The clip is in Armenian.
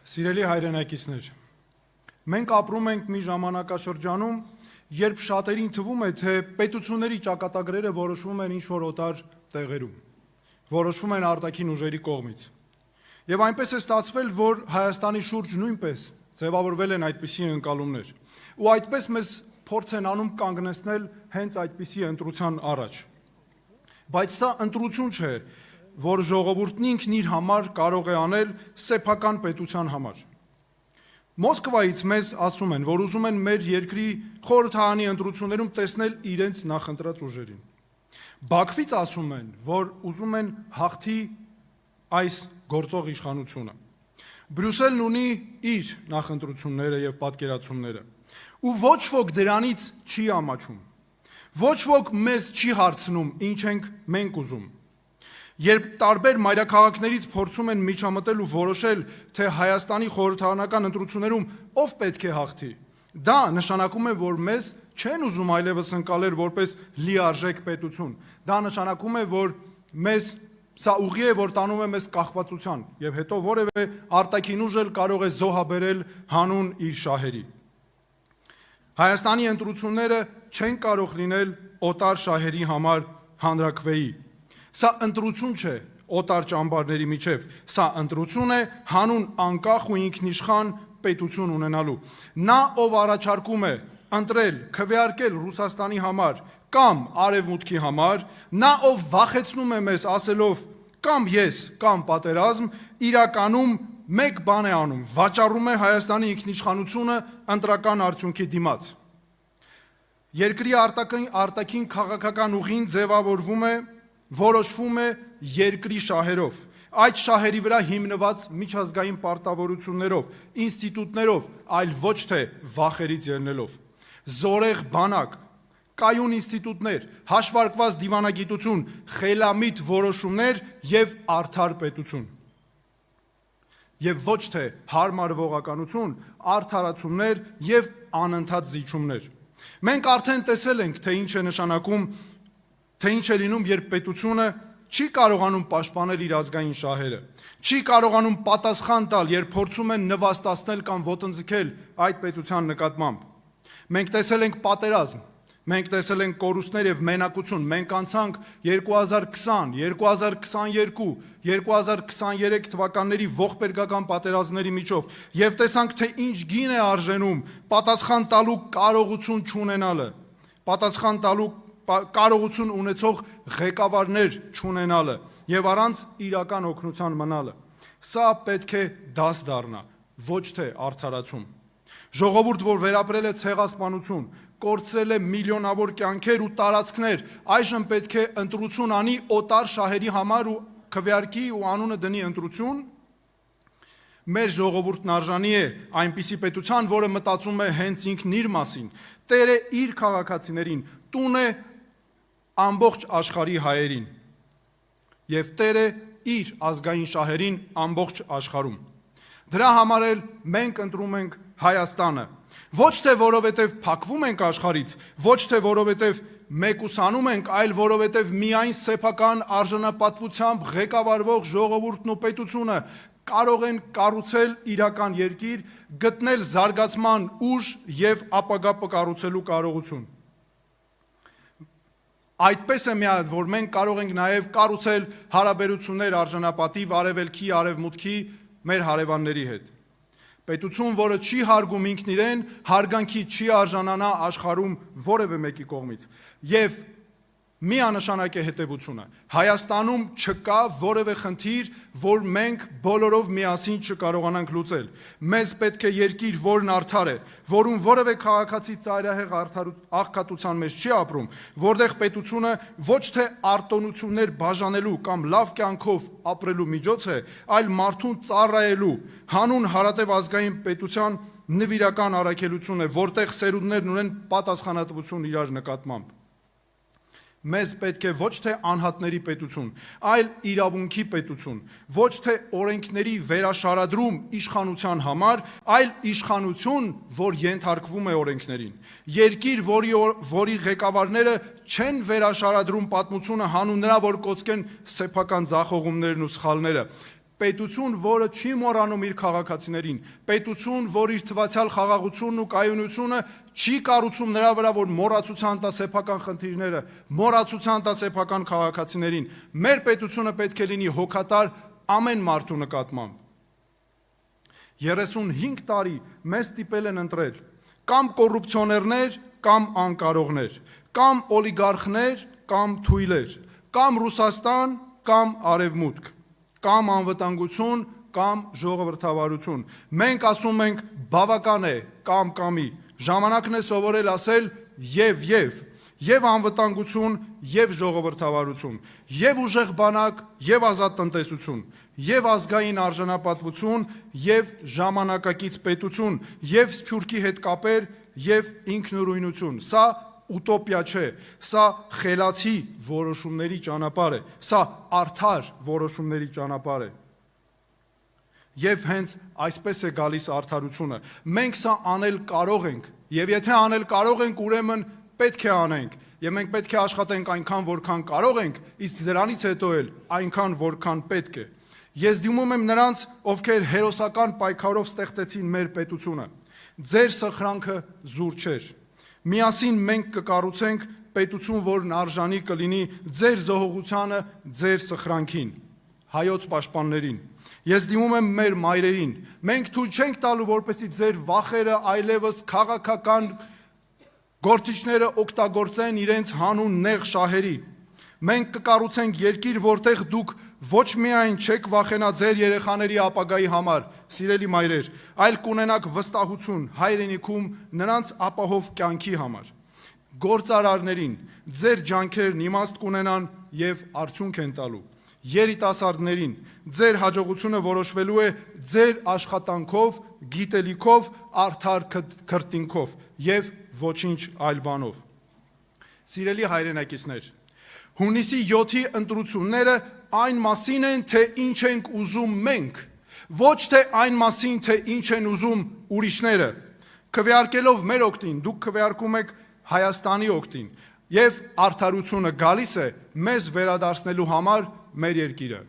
Սիրելի հայրենակիցներ, մենք ապրում ենք մի ժամանակաշրջանում, երբ շատերին թվում է, թե պետությունների ճակատագրերը որոշվում են ինչ-որ օտար տեղերում, որոշվում են արտաքին ուժերի կողմից։ Եվ այնպես է ստացվել, որ Հայաստանի շուրջ նույնպես ձևավորվել են այդպիսի ընկալումներ, ու այդպես մեզ փորձ են անում կանգնեցնել հենց այդպիսի ընտրության առաջ։ Բայց սա ընտրություն չէ, որ ժողովուրդն ինքն իր համար կարող է անել սեփական պետության համար։ Մոսկվայից մեզ ասում են, որ ուզում են մեր երկրի խորհրդարանի ընտրություններում տեսնել իրենց նախընտրած ուժերին։ Բաքվից ասում են, որ ուզում են հաղթի այս գործող իշխանությունը։ Բրյուսելն ունի իր նախընտրությունները եւ պատկերացումները, ու ոչ ոք դրանից չի ամաչում։ Ոչ ոք մեզ չի հարցնում, ինչ ենք մենք ուզում։ Երբ տարբեր մայրաքաղաքներից փորձում են միջամտել ու որոշել, թե Հայաստանի խորհրդարանական ընտրություններում ով պետք է հաղթի, դա նշանակում է, որ մեզ չեն ուզում այլևս ընկալել որպես լիարժեք պետություն։ Դա նշանակում է, որ մեզ սա ուղի է, որ տանում է մեզ կախվածության, եւ հետո որևէ արտաքին ուժ էլ կարող է զոհաբերել հանուն իր շահերի։ Հայաստանի ընտրությունները չեն կարող լինել օտար շահերի համար հանրաքվեի։ Սա ընտրություն չէ օտար ճամբարների միջև, սա ընտրություն է հանուն անկախ ու ինքնիշխան պետություն ունենալու։ Նա, ով առաջարկում է ընտրել, քվեարկել Ռուսաստանի համար կամ Արևմուտքի համար, նա, ով վախեցնում է մեզ ասելով կամ ես, կամ պատերազմ, իրականում մեկ բան է անում, վաճառում է Հայաստանի ինքնիշխանությունը ընտրական արդյունքի դիմաց։ Երկրի արտաքին քաղաքական ուղին ձևավորվում է, որոշվում է երկրի շահերով, այդ շահերի վրա հիմնված միջազգային պարտավորություններով, ինստիտուտներով, այլ ոչ թե վախերից ելնելով։ Զորեղ բանակ, կայուն ինստիտուտներ, հաշվարկված դիվանագիտություն, խելամիտ որոշումներ եւ արդար պետություն։ Եվ ոչ թե հարմարվողականություն, արդարացումներ եւ անընդհատ զիջումներ։ Մենք արդեն տեսել ենք, թե ինչ է նշանակում, թե ինչ է լինում, երբ պետությունը չի կարողանում պաշտպանել իր ազգային շահերը, չի կարողանում պատասխան տալ, երբ փորձում են նվաստացնել կամ ոտնձգել այդ պետության նկատմամբ։ Մենք տեսել ենք պատերազմ, մենք տեսել ենք կորուստներ եւ մենակություն, մենք անցանք 2020, 2022, 2023 թվականների ողբերգական պատերազմների միջով եւ տեսանք, թե ինչ գին է արժենում պատասխան տալու կարողություն չունենալը, պատասխան տալու կարողություն ունեցող ղեկավարներ չունենալը եւ առանց իրական օգնության մնալը։ Սա պետք է դաս դառնա, ոչ թե արդարացում։ Ժողովուրդ, որ վերապրել է ցեղասպանություն, կորցրել է միլիոնավոր կյանքեր ու տարածքներ, այժմ պետք է ընտրություն անի օտար շահերի համար ու քվեարկի ու անունը դնի ընտրություն։ Մեր ժողովուրդն արժանի է այնպիսի պետության, որը մտածում է հենց ինքն իր մասին, տեր է իր քաղաքացիներին, տուն է ամբողջ աշխարհի հայերին եւ տեր է իր ազգային շահերին ամբողջ աշխարհում։ Դրա համար էլ մենք ընտրում ենք Հայաստանը, ոչ թե որովհետև փակվում ենք աշխարհից, ոչ թե որովհետև մեկուսանում ենք, այլ որովհետև միայն սեփական արժանապատվությամբ ղեկավարվող ժողովուրդն ու պետությունը կարող են կառուցել իրական երկիր, գտնել զարգացման ուժ եւ ապագա կառուցելու կարողություն։ Այդպես է միայն, որ մենք կարող ենք նաև կառուցել հարաբերություններ արժանապատիվ արևելքի, արևմուտքի մեր հարևանների հետ։ Պետություն, որը չի հարգում ինքն իրեն, հարգանքի չի արժանանա աշխարհում որևէ մեկի կողմից։ Եվ միանշանակ է հետևությունը։ Հայաստանում չկա որևէ խնդիր, որ մենք բոլորով միասին չկարողանանք լուծել։ Մեզ պետք է երկիր, որն արդար է, որում որևէ քաղաքացի ծայրահեղ աղքատության մեջ չի ապրում, որտեղ պետությունը ոչ թե արտոնություններ բաժանելու կամ լավ կյանքով ապրելու միջոց է, այլ մարդուն ծառայելու հանուն հարատև ազգային պետության նվիրական առաքելություն է, որտեղ սերունդներն ունեն պատասխանատվություն իրար նկատմամբ։ Մեզ պետք է ոչ թե անհատների պետություն, այլ իրավունքի պետություն, ոչ թե օրենքների վերաշարադրում իշխանության համար, այլ իշխանություն, որ ենթարկվում է օրենքներին։ Երկիր, որի ղեկավարները չեն վերաշարադրում պատմությունը հանուն նրա, որ կոծկեն սեփական ձախողումներն ու սխալները, պետություն, որը չի մոռանում իր քաղաքացիներին, պետություն, որ իր թվացյալ խաղաղությունն ու կայունությունը չի կառուցում նրա վրա, որ մոռացության տա սեփական խնդիրները, մոռացության տա սեփական քաղաքացիներին։ Մեր պետությունը պետք է լինի հոգատար ամեն մարդու նկատմամբ։ 35 տարի մեզ ստիպել են ընտրել կամ կոռուպցիոներներ, կամ անկարողներ, կամ օլիգարխներ, կամ թույլեր, կամ Ռուսաստան, կամ Արևմուտք, կամ անվտանգություն, կամ ժողովրդավարություն։ Մենք ասում ենք բավական է, կամ կամի, ժամանակն է սովորել ասել եւ անվտանգություն, եւ ժողովրդավարություն, եւ ուժեղ բանակ, եւ ազատ տնտեսություն, եւ ազգային արժանապատվություն, եւ ժամանակակից պետություն, եւ Սփյուռքի հետ կապեր, եւ ինքնուրույնություն։ Սա ուտոպիա չէ, սա խելացի որոշումների ճանապարհ է, սա արդար որոշումների ճանապարհ է։ Եվ հենց այսպես է գալիս արդարությունը։ Մենք սա անել կարող ենք, եւ եթե անել կարող ենք, ուրեմն պետք է անենք, եւ մենք պետք է աշխատենք այնքան, որքան կարող ենք, իսկ դրանից հետո էլ այնքան, որքան պետք է։ Ես դիմում եմ նրանց, ովքեր հերոսական պայքարով ստեղծեցին մեր պետությունը։ Ձեր սխրանքը զուր չէր։ Միասին մենք կկառուցենք պետություն, որն արժանի կլինի ձեր զոհողությանը, ձեր սխրանքին, հայոց պաշտպաններին։ Ես դիմում եմ մեր մայրերին, մենք թույլ չենք տալու, որպեսզի ձեր վախերը այլևս քաղաքական գործիչները օգտագործեն իրենց հանուն նեղ շահերի։ Մենք կկառուցենք երկիր, որտեղ դուք ոչ միայն չեք վախենա ձեր երեխաների ապագայի համար, սիրելի մայրեր, այլ կունենաք վստահություն հայրենիքում նրանց ապահով կյանքի համար։ Գործարարներին ձեր ջանքերն իմաստ կունենան եւ արդյունք են տալու։ Երիտասարդներին ձեր հաջողությունը որոշվելու է ձեր աշխատանքով, գիտելիքով, արդար քրտինքով եւ ոչինչ այլ բանով։ Սիրելի հայրենակիցներ, հունիսի 7-ի ընտրությունները այն մասին են, թե ինչ ենք ուզում մենք, ոչ թե այն մասին, թե ինչ են ուզում ուրիշները։ Քվեարկելով մեր օգտին, դուք քվեարկում եք Հայաստանի օգտին, եւ արդարությունը գալիս է մեզ վերադարձնելու համար մեր երկիրը։